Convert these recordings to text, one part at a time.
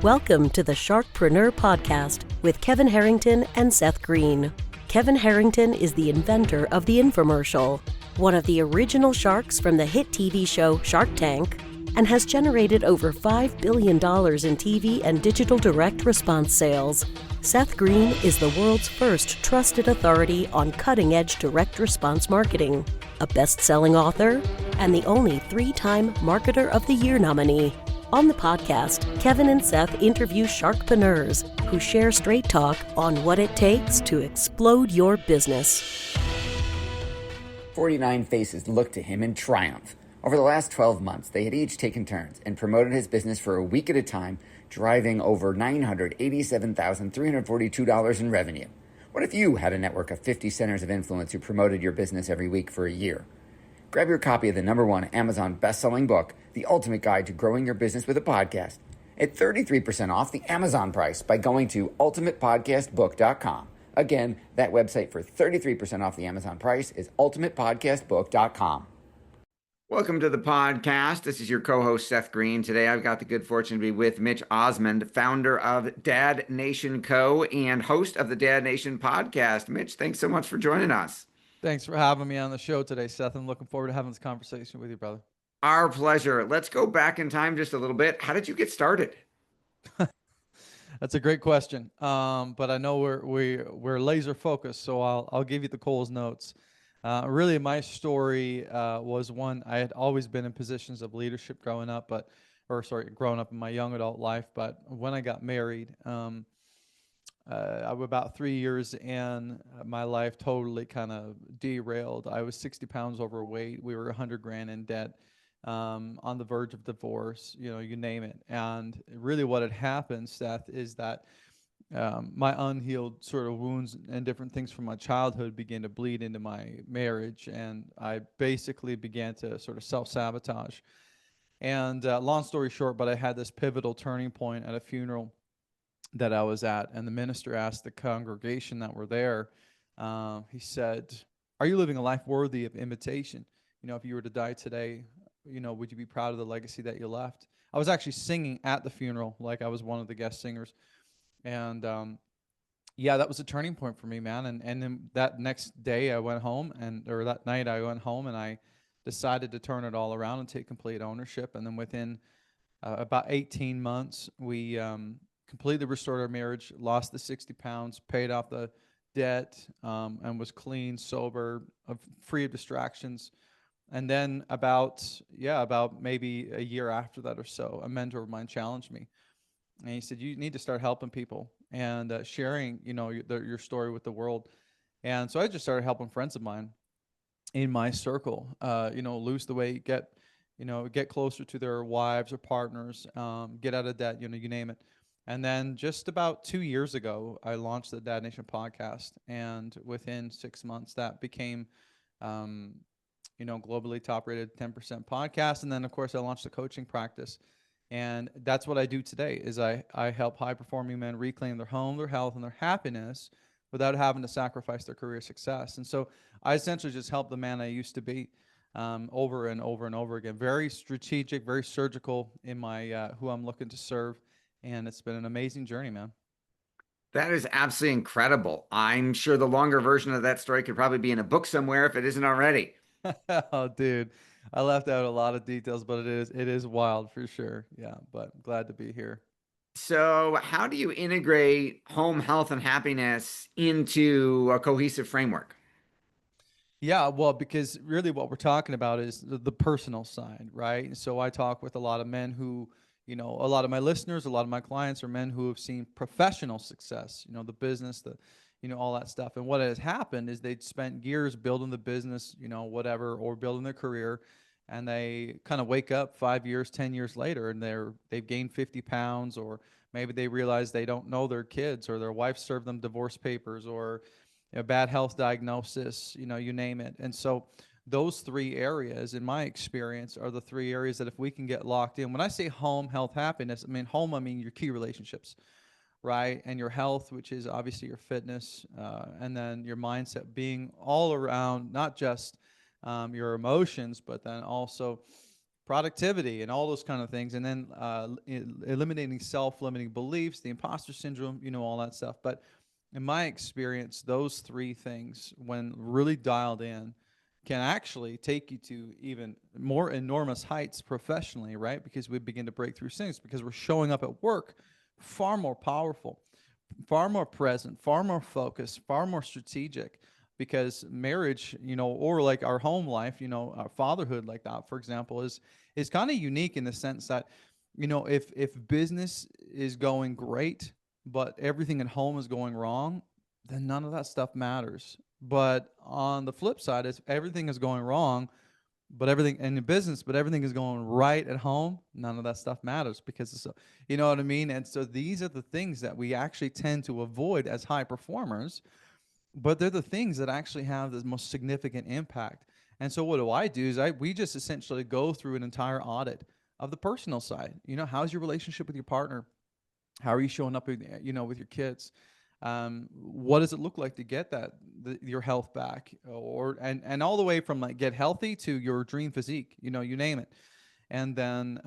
Welcome to the Sharkpreneur podcast with Kevin Harrington and Seth Greene. Kevin Harrington is the inventor of the infomercial, one of the original sharks from the hit TV show Shark Tank, and has generated over $5 billion in TV and digital direct response sales. Seth Greene is the world's first trusted authority on cutting-edge direct response marketing, a best-selling author, and the only 3-time Marketer of the Year nominee. On the podcast, Kevin and Seth interview sharkpreneurs who share straight talk on what it takes to explode your business. 49 faces looked to him in triumph. Over the last 12 months, they had each taken turns and promoted his business for a week at a time, driving over $987,342 in revenue. What if you had a network of 50 centers of influence who promoted your business every week for a year? Grab your copy of the #1 Amazon best-selling book, The Ultimate Guide to Growing Your Business with a Podcast, at 33% off the Amazon price by going to ultimatepodcastbook.com. Again, that website for 33% off the Amazon price is ultimatepodcastbook.com. Welcome to the podcast. This is your co-host, Seth Greene. Today, I've got the good fortune to be with Mitch Osmond, founder of Dad Nation Co. and host of the Dad Nation podcast. Mitch, thanks so much for joining us. Thanks for having me on the show today, Seth. I'm looking forward to having this conversation with you, brother. Our pleasure. Let's go back in time just a little bit. How did you get started? That's a great question. But I know we're laser focused, so I'll give you the Coles notes. Really, my story was one. I had always been in positions of leadership growing up, growing up in my young adult life. But when I got married, I was about 3 years in, my life totally kind of derailed. I was 60 pounds overweight. We were $100,000 in debt, on the verge of divorce, you name it. And really what had happened, Seth, is that my unhealed sort of wounds and different things from my childhood began to bleed into my marriage. And I basically began to sort of self-sabotage. And long story short, but I had this pivotal turning point at a funeral that I was at, and the minister asked the congregation that were there, he said, "Are you living a life worthy of imitation? If you were to die today, would you be proud of the legacy that you left?" I was actually singing at the funeral, like I was one of the guest singers. And that was a turning point for me, man. And then that next day I went home, that night I went home and I decided to turn it all around and take complete ownership. And then within about 18 months, we completely restored our marriage, lost the 60 pounds, paid off the debt, and was clean, sober, free of distractions. And then about maybe a year after that or so, a mentor of mine challenged me. And he said, "You need to start helping people and sharing, your story with the world." And so I just started helping friends of mine in my circle, lose the weight, get closer to their wives or partners, get out of debt, you name it. And then just about 2 years ago, I launched the Dad Nation podcast. And within 6 months, that became, globally top-rated 10% podcast. And then, of course, I launched a coaching practice. And that's what I do today is I help high-performing men reclaim their home, their health, and their happiness without having to sacrifice their career success. And so I essentially just help the man I used to be over and over and over again. Very strategic, very surgical in my who I'm looking to serve. And it's been an amazing journey, man. That is absolutely incredible. I'm sure the longer version of that story could probably be in a book somewhere if it isn't already. Oh, dude, I left out a lot of details, but it is wild for sure. Yeah, but I'm glad to be here. So how do you integrate home health and happiness into a cohesive framework? Yeah, well, because really what we're talking about is the personal side, right? So I talk with a lot of men who, a lot of my listeners, a lot of my clients are men who have seen professional success, the business, all that stuff. And what has happened is they'd spent years building the business, whatever, or building their career. And they kind of wake up 5 years, 10 years later, and they've gained 50 pounds, or maybe they realize they don't know their kids, or their wife served them divorce papers, or a bad health diagnosis, you name it. And so those 3 areas, in my experience, are the 3 areas that if we can get locked in. When I say home, health, happiness, I mean your key relationships, right? And your health, which is obviously your fitness, and then your mindset being all around, not just your emotions, but then also productivity and all those kind of things. And then eliminating self-limiting beliefs, the imposter syndrome, all that stuff. But in my experience, those three things, when really dialed in, can actually take you to even more enormous heights professionally, right? Because we begin to break through things, because we're showing up at work far more powerful, far more present, far more focused, far more strategic. Because marriage, or like our home life, our fatherhood, like that, for example, is kind of unique in the sense that, if business is going great, but everything at home is going wrong, then none of that stuff matters. But on the flip side, is everything is going wrong, but everything in the business, but everything is going right at home, none of that stuff matters, because it's, you know what I mean? And so these are the things that we actually tend to avoid as high performers, but they're the things that actually have the most significant impact. And so what do? Is we just essentially go through an entire audit of the personal side. How's your relationship with your partner? How are you showing up, with your kids? What does it look like to get your health back, and all the way from like get healthy to your dream physique, you name it. And then,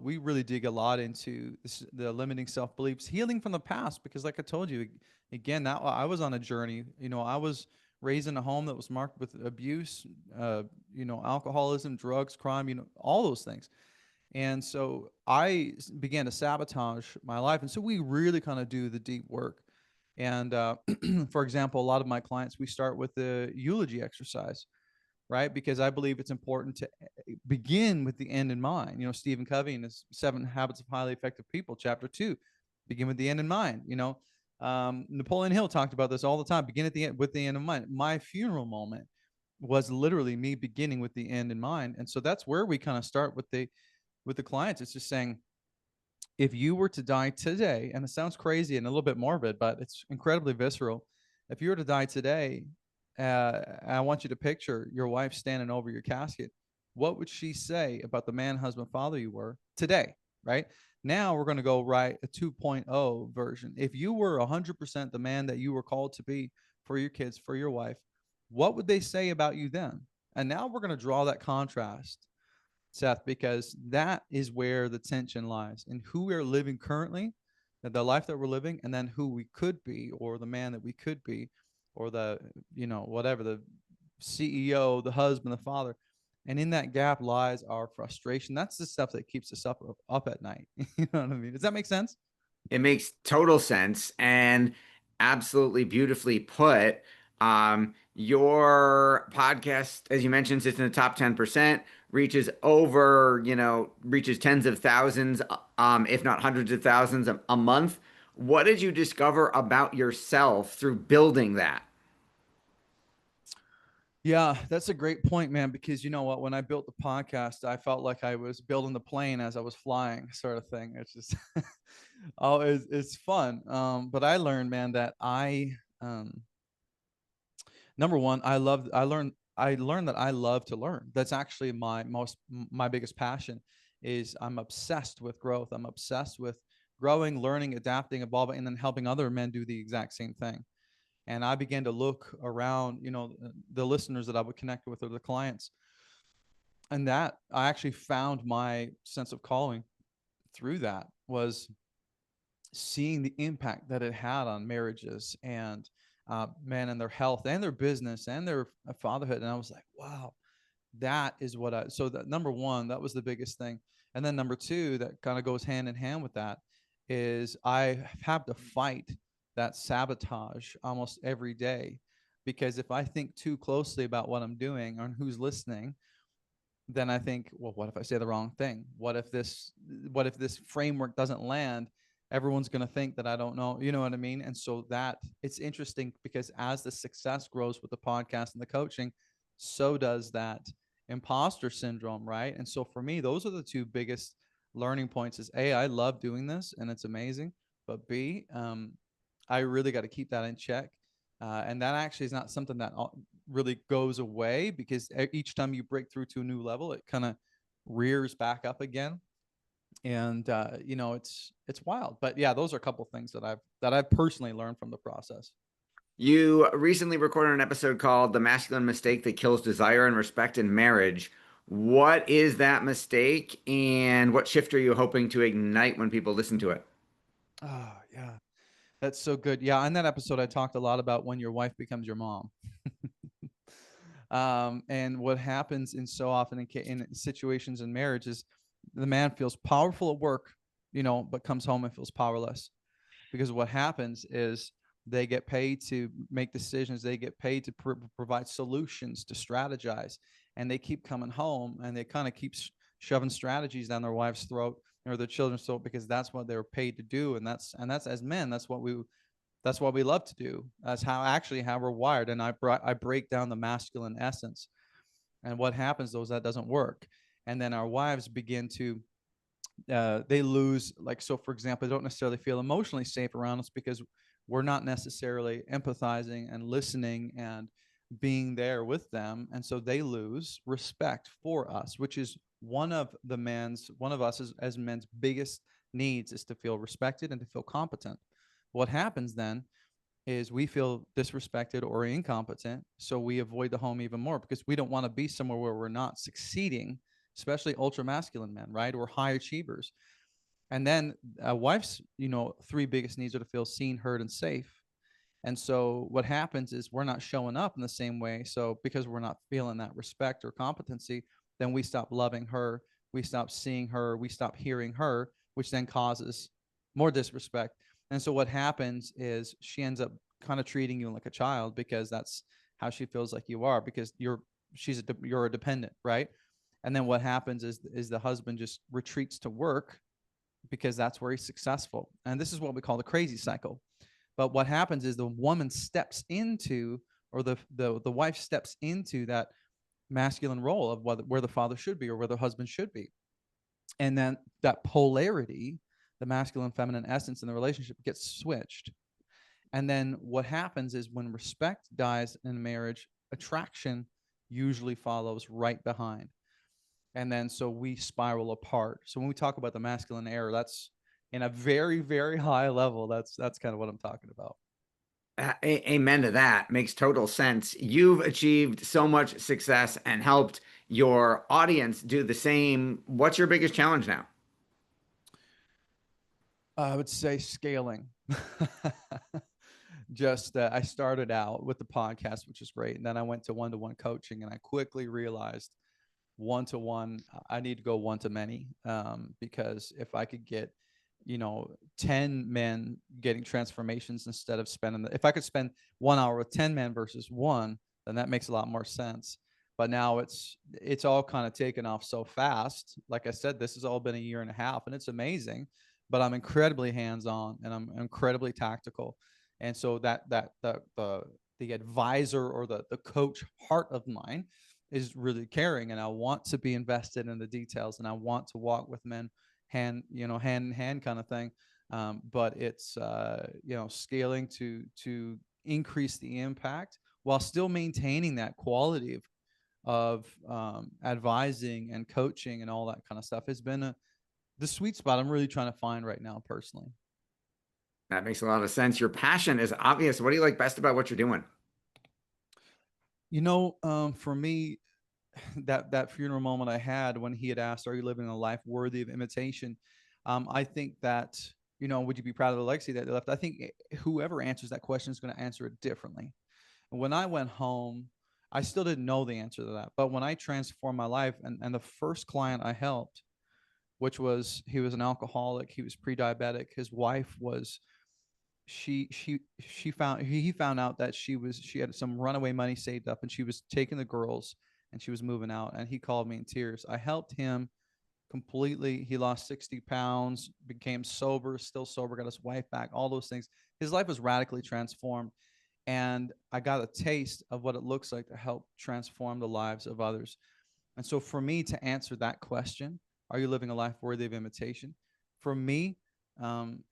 we really dig a lot into the limiting self-beliefs, healing from the past, because like I told you, again, that I was on a journey. I was raised in a home that was marked with abuse, alcoholism, drugs, crime, all those things. And so I began to sabotage my life. And so we really kind of do the deep work. And for example, a lot of my clients, we start with the eulogy exercise, right? Because I believe it's important to begin with the end in mind. Stephen Covey in his 7 Habits of Highly Effective People, chapter 2, begin with the end in mind. Napoleon Hill talked about this all the time. Begin at the end with the end in mind. My funeral moment was literally me beginning with the end in mind. And so that's where we kind of start with the clients. It's just saying, if you were to die today, and it sounds crazy and a little bit morbid, but it's incredibly visceral. If you were to die today, I want you to picture your wife standing over your casket. What would she say about the man, husband, father you were today, right? Now we're going to go right a 2.0 version. If you were 100% the man that you were called to be for your kids, for your wife, what would they say about you then? And now we're going to draw that contrast, Seth, because that is where the tension lies in who we are living currently, the life that we're living, and then who we could be, or the man that we could be, or the, whatever, the CEO, the husband, the father. And in that gap lies our frustration. That's the stuff that keeps us up at night. You know what I mean? Does that make sense? It makes total sense and absolutely beautifully put. Your podcast, as you mentioned, sits in the top 10%, reaches reaches tens of thousands, if not hundreds of thousands a month. What did you discover about yourself through building that? Yeah, that's a great point, man, because you know what? When I built the podcast, I felt like I was building the plane as I was flying, sort of thing. It's just, it's fun. But I learned, man, that number one, I learned that I love to learn. That's actually my biggest passion. Is I'm obsessed with growth. I'm obsessed with growing, learning, adapting, evolving, and then helping other men do the exact same thing. And I began to look around, the listeners that I would connect with, or the clients, and that I actually found my sense of calling through that, was seeing the impact that it had on marriages and men and their health and their business and their fatherhood. And I was like, wow, that is so that number one, that was the biggest thing. And then number two, that kind of goes hand in hand with that, is I have to fight that sabotage almost every day. Because if I think too closely about what I'm doing or who's listening, then I think, well, what if I say the wrong thing? What if this framework doesn't land? Everyone's going to think that I don't know. You know what I mean? And so that it's interesting, because as the success grows with the podcast and the coaching, so does that imposter syndrome, right? And so for me, those are the two biggest learning points: is A, I love doing this and it's amazing, but B, I really got to keep that in check. And that actually is not something that really goes away, because each time you break through to a new level, it kind of rears back up again. And it's wild. But yeah, those are a couple things that I've personally learned from the process. You recently recorded an episode called "The Masculine Mistake That Kills Desire and Respect in Marriage." What is that mistake, and what shift are you hoping to ignite when people listen to it? Oh, yeah. That's so good. Yeah, in that episode, I talked a lot about when your wife becomes your mom. And what happens in so often in situations in marriage is the man feels powerful at work, but comes home and feels powerless. Because what happens is they get paid to make decisions, they get paid to provide solutions, to strategize, and they keep coming home and they kind of keep shoving strategies down their wife's throat or their children's throat, because that's what they're paid to do. And that's as men, that's what we love to do. That's how we're wired. And I break down the masculine essence. And what happens though is that doesn't work. And then our wives begin to they lose, like, so for example, they don't necessarily feel emotionally safe around us because we're not necessarily empathizing and listening and being there with them. And so they lose respect for us, which is one of us as men's biggest needs, is to feel respected and to feel competent. What happens then is we feel disrespected or incompetent, so we avoid the home even more because we don't want to be somewhere where we're not succeeding, especially ultra masculine men, right? Or high achievers. And then a wife's, three biggest needs are to feel seen, heard, and safe. And so what happens is we're not showing up in the same way. So because we're not feeling that respect or competency, then we stop loving her, we stop seeing her, we stop hearing her, which then causes more disrespect. And so what happens is she ends up kind of treating you like a child because that's how she feels like you are, because you're a dependent, right? And then what happens is the husband just retreats to work because that's where he's successful. And this is what we call the crazy cycle. But what happens is the woman steps into, or the wife steps into that masculine role of where the father should be or where the husband should be. And then that polarity, the masculine feminine essence in the relationship, gets switched. And then what happens is when respect dies in marriage, attraction usually follows right behind. And then so we spiral apart. So when we talk about the masculine error, that's in a very, very high level. That's kind of what I'm talking about. Amen to that. Makes total sense. You've achieved so much success and helped your audience do the same. What's your biggest challenge now? I would say scaling. Just I started out with the podcast, which is great, and then I went to one-to-one coaching, and I quickly realized one-to-one, I need to go one to many, because if I could get 10 men getting transformations instead of if I could spend 1 hour with 10 men versus one, then that makes a lot more sense. But now it's all kind of taken off so fast. Like I said, this has all been a year and a half, and it's amazing, but I'm incredibly hands-on and I'm incredibly tactical. And so the advisor or the coach heart of mine is really caring, and I want to be invested in the details, and I want to walk with men hand in hand kind of thing. But it's scaling to increase the impact while still maintaining that quality of advising and coaching and all that kind of stuff has been the sweet spot I'm really trying to find right now personally. That makes a lot of sense. Your passion is obvious. What do you like best about what you're doing? For me, that funeral moment I had when he had asked, "Are you living a life worthy of imitation?" I think that, would you be proud of the legacy that they left? I think whoever answers that question is going to answer it differently. When I went home, I still didn't know the answer to that. But when I transformed my life, and the first client I helped, he was an alcoholic, he was pre-diabetic, his wife was, he found out that she had some runaway money saved up and she was taking the girls and she was moving out, and he called me in tears. I helped him completely. He lost 60 pounds, became sober, still sober, got his wife back, all those things. His life was radically transformed. And I got a taste of what it looks like to help transform the lives of others. And so for me to answer that question, are you living a life worthy of imitation? For me,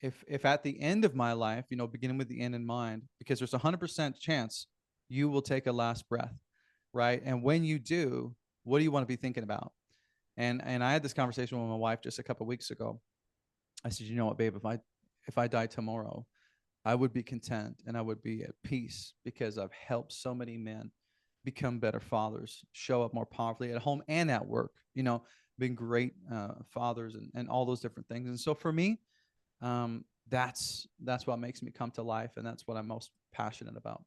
if at the end of my life, beginning with the end in mind, because there's 100% chance you will take a last breath, right? And when you do, what do you want to be thinking about? And I had this conversation with my wife just a couple of weeks ago. I said, you know what, babe, if I die tomorrow, I would be content and I would be at peace because I've helped so many men become better fathers, show up more powerfully at home and at work, being great fathers and all those different things. And so for me, that's what makes me come to life. And that's what I'm most passionate about.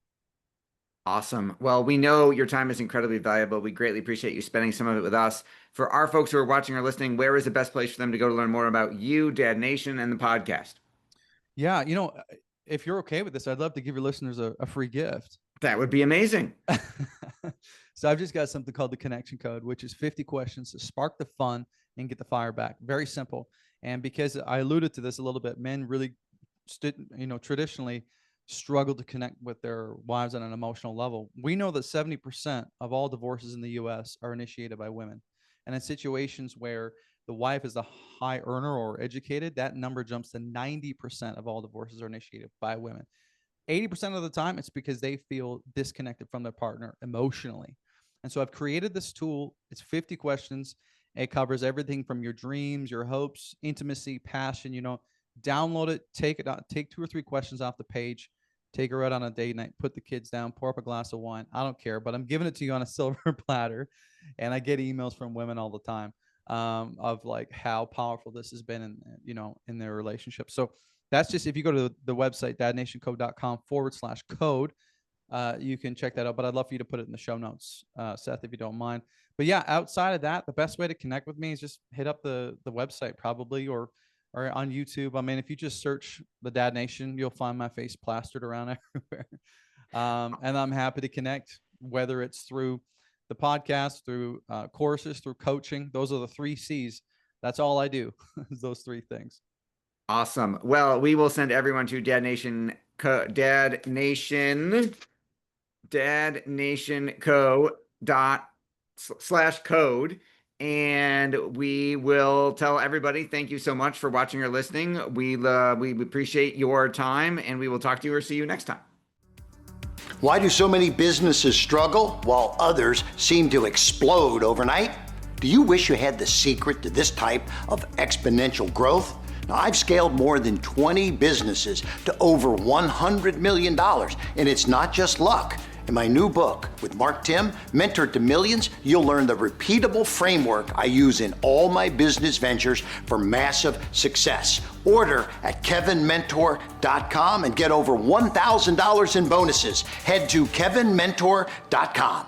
Awesome. Well, we know your time is incredibly valuable. We greatly appreciate you spending some of it with us. For our folks who are watching or listening, where is the best place for them to go to learn more about you, Dad Nation, and the podcast? Yeah. If you're okay with this, I'd love to give your listeners a free gift. That would be amazing. So I've just got something called the connection code, which is 50 questions to spark the fun and get the fire back. Very simple. And because I alluded to this a little bit, men really traditionally struggle to connect with their wives on an emotional level. We know that 70% of all divorces in the US are initiated by women. And in situations where the wife is a high earner or educated, that number jumps to 90% of all divorces are initiated by women. 80% of the time, it's because they feel disconnected from their partner emotionally. And so I've created this tool. It's 50 questions. It covers everything from your dreams, your hopes, intimacy, passion. Download it, take 2 or 3 questions off the page, take her out on a date night, put the kids down, pour up a glass of wine. I don't care, but I'm giving it to you on a silver platter. And I get emails from women all the time of like how powerful this has been in their relationship. So that's just, if you go to the website, dadnationcode.com/code, you can check that out. But I'd love for you to put it in the show notes, Seth, if you don't mind. But yeah, outside of that, the best way to connect with me is just hit up the website probably, or on YouTube. I mean, if you just search the Dad Nation, you'll find my face plastered around everywhere. And I'm happy to connect, whether it's through the podcast, through courses, through coaching. Those are the 3 C's. That's all I do, is those 3 things. Awesome. Well, we will send everyone to Dad Nation Co. /code. And we will tell everybody, thank you so much for watching or listening. We appreciate your time, and we will talk to you or see you next time. Why do so many businesses struggle while others seem to explode overnight? Do you wish you had the secret to this type of exponential growth? Now, I've scaled more than 20 businesses to over $100 million, and it's not just luck. In my new book with Mark Tim, Mentor to Millions, you'll learn the repeatable framework I use in all my business ventures for massive success. Order at kevinmentor.com and get over $1,000 in bonuses. Head to kevinmentor.com.